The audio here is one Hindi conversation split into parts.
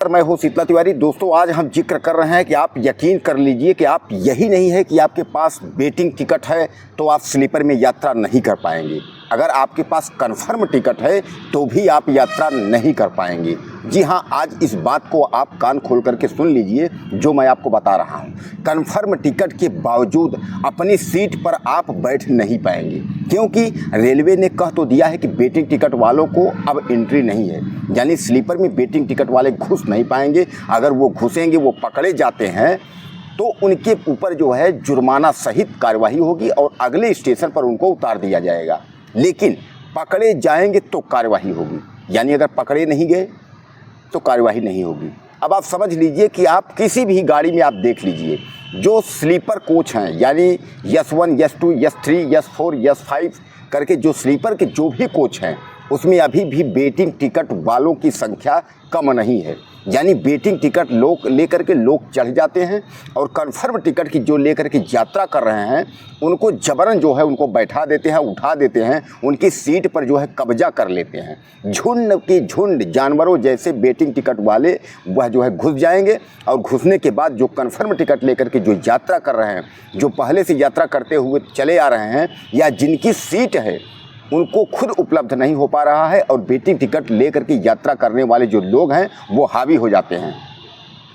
मैं हूं शीतला तिवारी। दोस्तों, आज हम जिक्र कर रहे हैं कि आप यकीन कर लीजिए कि आप यही नहीं है कि आपके पास वेटिंग टिकट है तो आप स्लीपर में यात्रा नहीं कर पाएंगे। अगर आपके पास कन्फर्म टिकट है तो भी आप यात्रा नहीं कर पाएंगे। जी हाँ, आज इस बात को आप कान खोल करके सुन लीजिए जो मैं आपको बता रहा हूँ। कन्फर्म टिकट के बावजूद अपनी सीट पर आप बैठ नहीं पाएंगे, क्योंकि रेलवे ने कह तो दिया है कि वेटिंग टिकट वालों को अब एंट्री नहीं है, यानी स्लीपर में वेटिंग टिकट वाले घुस नहीं पाएंगे। अगर वो घुसेंगे, वो पकड़े जाते हैं तो उनके ऊपर जो है जुर्माना सहित कार्रवाई होगी और अगले स्टेशन पर उनको उतार दिया जाएगा। लेकिन पकड़े जाएंगे तो कार्रवाई होगी, यानी अगर पकड़े नहीं गए तो कार्रवाई नहीं होगी। अब आप समझ लीजिए कि आप किसी भी गाड़ी में आप देख लीजिए, जो स्लीपर कोच हैं, यानी S1, S2, S3, S4, S5 करके जो स्लीपर के जो भी कोच हैं, उसमें अभी भी वेटिंग टिकट वालों की संख्या कम नहीं है। यानी वेटिंग टिकट लोग लेकर के लोग चढ़ जाते हैं और कन्फर्म टिकट की जो लेकर के यात्रा कर रहे हैं उनको जबरन जो है उनको बैठा देते हैं, उठा देते हैं, उनकी सीट पर जो है कब्जा कर लेते हैं। झुंड की झुंड जानवरों जैसे वेटिंग टिकट वाले वह जो है घुस जाएंगे और घुसने के बाद जो कन्फर्म टिकट लेकर के जो यात्रा कर रहे हैं, जो पहले से यात्रा करते हुए चले आ रहे हैं या जिनकी सीट है, उनको खुद उपलब्ध नहीं हो पा रहा है और वेटिंग टिकट लेकर के यात्रा करने वाले जो लोग हैं वो हावी हो जाते हैं।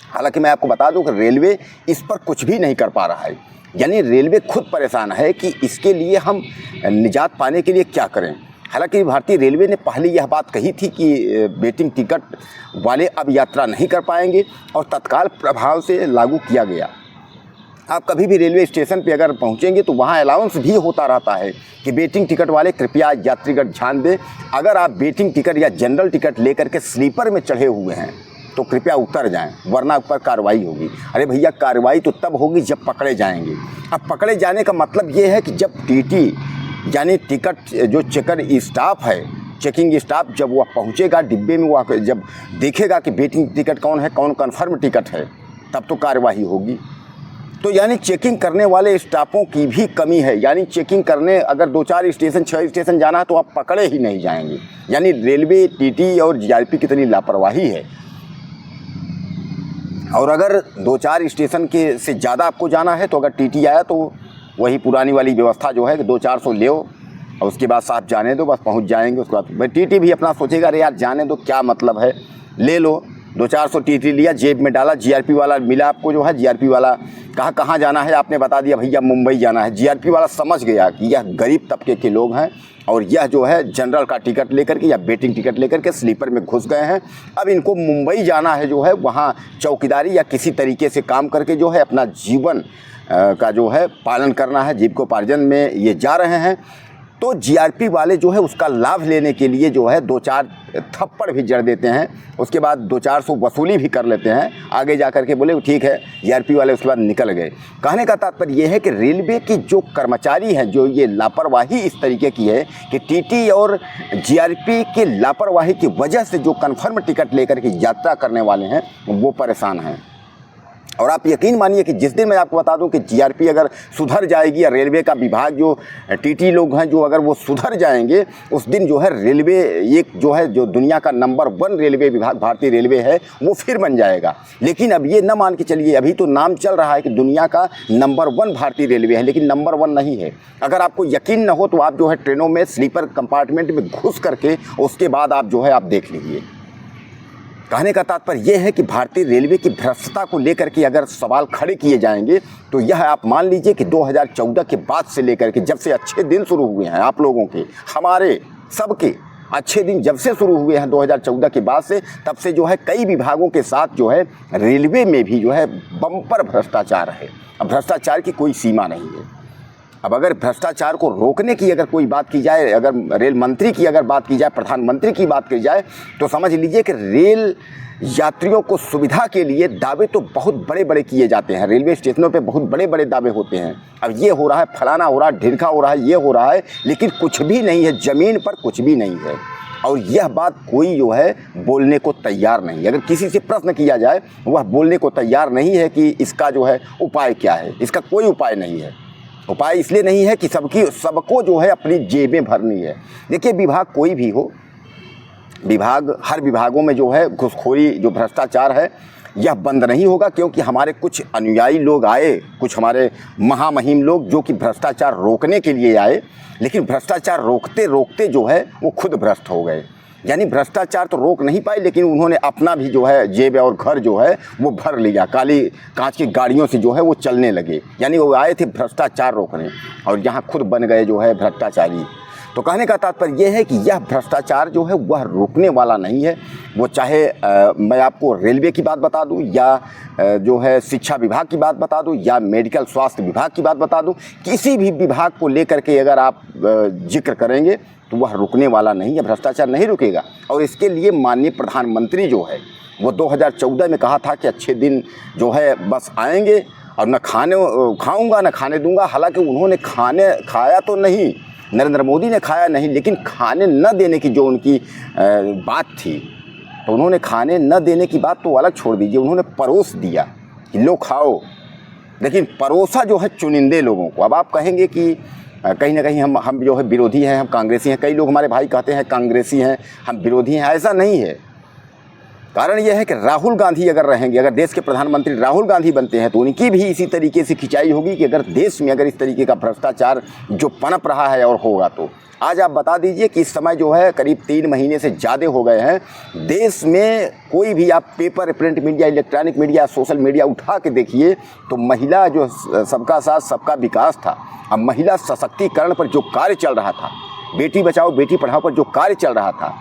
हालांकि मैं आपको बता दूं कि रेलवे इस पर कुछ भी नहीं कर पा रहा है, यानी रेलवे खुद परेशान है कि इसके लिए हम निजात पाने के लिए क्या करें। हालांकि भारतीय रेलवे ने पहले यह बात कही थी कि वेटिंग टिकट वाले अब यात्रा नहीं कर पाएंगे और तत्काल प्रभाव से लागू किया गया। आप कभी भी रेलवे स्टेशन पे अगर पहुंचेंगे तो वहां अलाउंस भी होता रहता है कि वेटिंग टिकट वाले कृपया यात्रीगण ध्यान दें, अगर आप वेटिंग टिकट या जनरल टिकट लेकर के स्लीपर में चढ़े हुए हैं तो कृपया उतर जाएं, वरना ऊपर कार्रवाई होगी। अरे भैया, कार्रवाई तो तब होगी जब पकड़े जाएंगे। अब पकड़े जाने का मतलब ये है कि जब टीटी यानी टिकट जो चेकर स्टाफ है, चेकिंग स्टाफ जब वह पहुँचेगा डिब्बे में, वह जब देखेगा कि वेटिंग टिकट कौन है, कौन कन्फर्म टिकट है, तब तो कार्रवाई होगी। तो यानी चेकिंग करने वाले स्टाफों की भी कमी है। यानी चेकिंग करने अगर 2-4 स्टेशन 6 स्टेशन जाना है तो आप पकड़े ही नहीं जाएंगे। यानी रेलवे, टीटी और जीआरपी की इतनी लापरवाही है। और अगर 2-4 स्टेशन के से ज़्यादा आपको जाना है तो अगर टीटी आया तो वही पुरानी वाली व्यवस्था जो है कि 200-400 ले और उसके बाद साथ जाने दो, बस पहुंच जाएंगे। उसके बाद टीटी भी अपना सोचेगा, अरे यार जाने दो, क्या मतलब है, ले लो। 200-400 टीटी लिया, जेब में डाला। जीआरपी वाला मिला आपको, जो है जीआरपी वाला कहा कहाँ जाना है, आपने बता दिया भैया मुंबई जाना है। जीआरपी वाला समझ गया कि यह गरीब तबके के लोग हैं और यह जो है जनरल का टिकट लेकर के या वेटिंग टिकट लेकर के स्लीपर में घुस गए हैं। अब इनको मुंबई जाना है, जो है वहाँ चौकीदारी या किसी तरीके से काम करके जो है अपना जीवन का जो है पालन करना है, जीविकोपार्जन में ये जा रहे हैं। तो जीआरपी वाले जो है उसका लाभ लेने के लिए जो है 2-4 थप्पड़ भी जड़ देते हैं, उसके बाद 200-400 वसूली भी कर लेते हैं। आगे जा कर के बोले ठीक है, जीआरपी वाले उसके बाद निकल गए। कहने का तात्पर्य यह है कि रेलवे की जो कर्मचारी हैं, जो ये लापरवाही इस तरीके की है कि टीटी और जीआरपी की लापरवाही की वजह से जो कन्फर्म टिकट लेकर के यात्रा करने वाले हैं वो परेशान हैं। और आप यकीन मानिए कि जिस दिन मैं आपको बता दूं कि जीआरपी अगर सुधर जाएगी या रेलवे का विभाग जो टीटी लोग हैं जो अगर वो सुधर जाएंगे, उस दिन जो है रेलवे एक जो है जो दुनिया का नंबर 1 रेलवे विभाग भारतीय रेलवे है वो फिर बन जाएगा। लेकिन अब ये न मान के चलिए, अभी तो नाम चल रहा है कि दुनिया का नंबर 1 भारतीय रेलवे है, लेकिन नंबर 1 नहीं है। अगर आपको यकीन न हो तो आप जो है ट्रेनों में स्लीपर कंपार्टमेंट में घुस करके उसके बाद आप जो है आप देख लीजिए। कहने का तात्पर्य यह है कि भारतीय रेलवे की भ्रष्टता को लेकर के अगर सवाल खड़े किए जाएंगे तो यह आप मान लीजिए कि 2014 के बाद से लेकर के जब से अच्छे दिन शुरू हुए हैं आप लोगों के, हमारे सबके अच्छे दिन जब से शुरू हुए हैं 2014 के बाद से, तब से जो है कई विभागों के साथ जो है रेलवे में भी जो है बम्पर भ्रष्टाचार है। अब भ्रष्टाचार की कोई सीमा नहीं है। अब अगर भ्रष्टाचार को रोकने की अगर कोई बात की जाए, अगर रेल मंत्री की अगर बात की जाए, प्रधानमंत्री की बात की जाए, तो समझ लीजिए कि रेल यात्रियों को सुविधा के लिए दावे तो बहुत बड़े बड़े किए जाते हैं। रेलवे स्टेशनों पे बहुत बड़े बड़े दावे होते हैं, अब ये हो रहा है, फलाना हो रहा है, ढिनका हो रहा है, ये हो रहा है, लेकिन कुछ भी नहीं है, ज़मीन पर कुछ भी नहीं है। और यह बात कोई जो है बोलने को तैयार नहीं है। अगर किसी से प्रश्न किया जाए, वह बोलने को तैयार नहीं है कि इसका जो है उपाय क्या है। इसका कोई उपाय नहीं है। उपाय इसलिए नहीं है कि सबको जो है अपनी जेबें भरनी है। देखिए, विभाग कोई भी हो, विभाग, हर विभागों में जो है घूसखोरी, जो भ्रष्टाचार है, यह बंद नहीं होगा, क्योंकि हमारे कुछ अनुयायी लोग आए, कुछ हमारे महामहिम लोग जो कि भ्रष्टाचार रोकने के लिए आए, लेकिन भ्रष्टाचार रोकते रोकते जो है वो खुद भ्रष्ट हो गए। यानी भ्रष्टाचार तो रोक नहीं पाए, लेकिन उन्होंने अपना भी जो है जेब और घर जो है वो भर लिया, काली कांच की गाड़ियों से जो है वो चलने लगे। यानी वो आए थे भ्रष्टाचार रोकने और यहाँ खुद बन गए जो है भ्रष्टाचारी। तो कहने का तात्पर्य यह है कि यह भ्रष्टाचार जो है वह रुकने वाला नहीं है। वो चाहे मैं आपको रेलवे की बात बता दूं, या जो है शिक्षा विभाग की बात बता दूं, या मेडिकल स्वास्थ्य विभाग की बात बता दूं, किसी भी विभाग को लेकर के अगर आप जिक्र करेंगे तो वह रुकने वाला नहीं है, भ्रष्टाचार नहीं रुकेगा। और इसके लिए माननीय प्रधानमंत्री जो है वो 2014 में कहा था कि अच्छे दिन जो है बस आएंगे और न खाऊंगा न खाने दूंगा। हालांकि उन्होंने खाया तो नहीं, नरेंद्र मोदी ने खाया नहीं, लेकिन खाने न देने की जो उनकी बात थी, तो उन्होंने खाने न देने की बात तो अलग छोड़ दीजिए, उन्होंने परोस दिया कि लो खाओ, लेकिन परोसा जो है चुनिंदे लोगों को। अब आप कहेंगे कि कहीं ना कहीं हम जो है विरोधी हैं, हम कांग्रेसी हैं। कई लोग हमारे भाई कहते हैं कांग्रेसी हैं, हम विरोधी हैं। ऐसा नहीं है। कारण यह है कि राहुल गांधी अगर रहेंगे, अगर देश के प्रधानमंत्री राहुल गांधी बनते हैं, तो उनकी भी इसी तरीके से खिंचाई होगी कि अगर देश में अगर इस तरीके का भ्रष्टाचार जो पनप रहा है और होगा, तो आज आप बता दीजिए कि इस समय जो है करीब 3 महीने से ज़्यादा हो गए हैं, देश में कोई भी आप paper, print media, electronic media, social media उठा के देखिए तो महिला जो सबका साथ सबका विकास था, अब महिला सशक्तिकरण पर जो कार्य चल रहा था, बेटी बचाओ बेटी पढ़ाओ पर जो कार्य चल रहा था,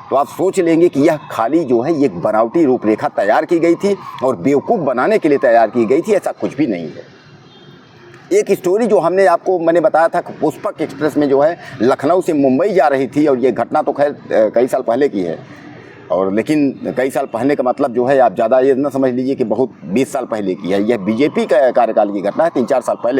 तो आप सोच लेंगे कि यह खाली जो है एक बनावटी रूपरेखा तैयार की गई थी और बेवकूफ़ बनाने के लिए तैयार की गई थी। ऐसा कुछ भी नहीं है। एक स्टोरी जो मैंने बताया था, पुष्पक एक्सप्रेस में जो है लखनऊ से मुंबई जा रही थी, और ये घटना तो खैर कई साल पहले की है, और लेकिन कई साल पहले का मतलब जो है आप ज़्यादा ये न समझ लीजिए कि बहुत 20 साल पहले की है। यह बीजेपी का कार्यकाल की घटना है, 3-4 साल पहले